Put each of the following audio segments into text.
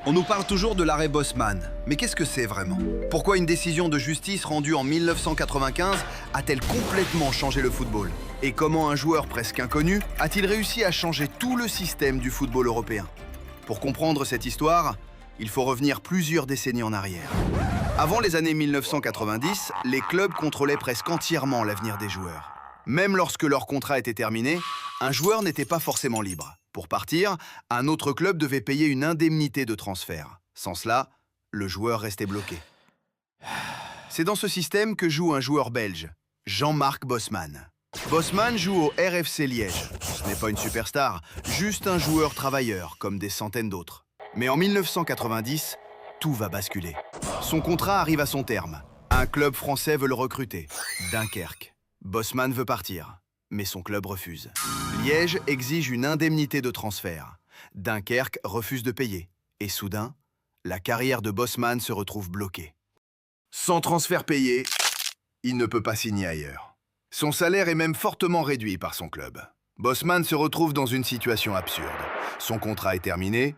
On nous parle toujours de l'arrêt Bosman, mais qu'est-ce que c'est vraiment? Pourquoi une décision de justice rendue en 1995 a-t-elle complètement changé le football? Et comment un joueur presque inconnu a-t-il réussi à changer tout le système du football européen? Pour comprendre cette histoire, il faut revenir plusieurs décennies en arrière. Avant les années 1990, les clubs contrôlaient presque entièrement l'avenir des joueurs. Même lorsque leur contrat était terminé, un joueur n'était pas forcément libre. Pour partir, un autre club devait payer une indemnité de transfert. Sans cela, le joueur restait bloqué. C'est dans ce système que joue un joueur belge, Jean-Marc Bosman. Bosman joue au RFC Liège. Ce n'est pas une superstar, juste un joueur travailleur, comme des centaines d'autres. Mais en 1990, tout va basculer. Son contrat arrive à son terme. Un club français veut le recruter, Dunkerque. Bosman veut partir, mais son club refuse. Liège exige une indemnité de transfert. Dunkerque refuse de payer. Et soudain, la carrière de Bosman se retrouve bloquée. Sans transfert payé, il ne peut pas signer ailleurs. Son salaire est même fortement réduit par son club. Bosman se retrouve dans une situation absurde. Son contrat est terminé,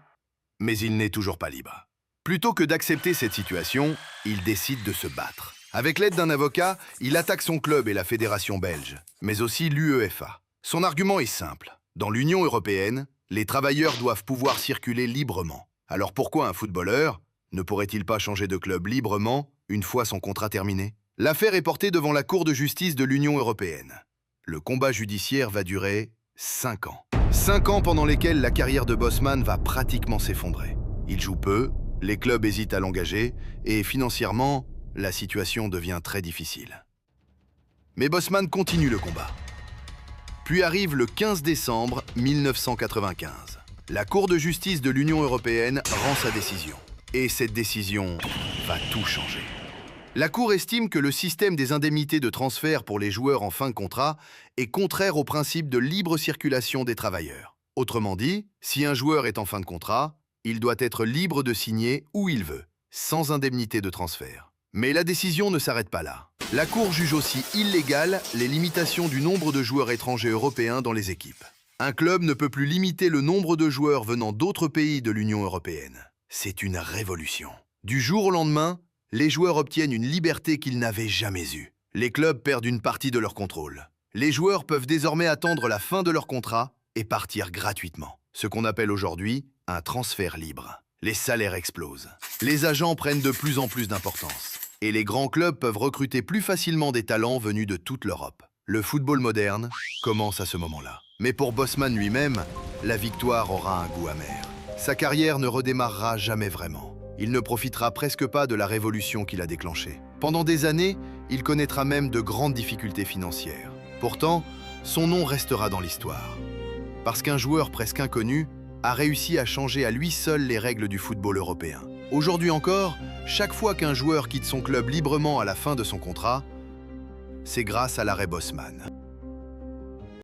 mais il n'est toujours pas libre. Plutôt que d'accepter cette situation, il décide de se battre. Avec l'aide d'un avocat, il attaque son club et la fédération belge, mais aussi l'UEFA. Son argument est simple. Dans l'Union européenne, les travailleurs doivent pouvoir circuler librement. Alors pourquoi un footballeur ne pourrait-il pas changer de club librement une fois son contrat terminé? L'affaire est portée devant la Cour de justice de l'Union européenne. Le combat judiciaire va durer 5 ans. 5 ans pendant lesquels la carrière de Bosman va pratiquement s'effondrer. Il joue peu, les clubs hésitent à l'engager et financièrement, la situation devient très difficile. Mais Bosman continue le combat. Puis arrive le 15 décembre 1995. La Cour de justice de l'Union européenne rend sa décision. Et cette décision va tout changer. La Cour estime que le système des indemnités de transfert pour les joueurs en fin de contrat est contraire au principe de libre circulation des travailleurs. Autrement dit, si un joueur est en fin de contrat, il doit être libre de signer où il veut, sans indemnité de transfert. Mais la décision ne s'arrête pas là. La Cour juge aussi illégales les limitations du nombre de joueurs étrangers européens dans les équipes. Un club ne peut plus limiter le nombre de joueurs venant d'autres pays de l'Union européenne. C'est une révolution. Du jour au lendemain, les joueurs obtiennent une liberté qu'ils n'avaient jamais eue. Les clubs perdent une partie de leur contrôle. Les joueurs peuvent désormais attendre la fin de leur contrat et partir gratuitement. Ce qu'on appelle aujourd'hui un transfert libre. Les salaires explosent. Les agents prennent de plus en plus d'importance. Et les grands clubs peuvent recruter plus facilement des talents venus de toute l'Europe. Le football moderne commence à ce moment-là. Mais pour Bosman lui-même, la victoire aura un goût amer. Sa carrière ne redémarrera jamais vraiment. Il ne profitera presque pas de la révolution qu'il a déclenchée. Pendant des années, il connaîtra même de grandes difficultés financières. Pourtant, son nom restera dans l'histoire. Parce qu'un joueur presque inconnu a réussi à changer à lui seul les règles du football européen. Aujourd'hui encore, chaque fois qu'un joueur quitte son club librement à la fin de son contrat, c'est grâce à l'arrêt Bosman.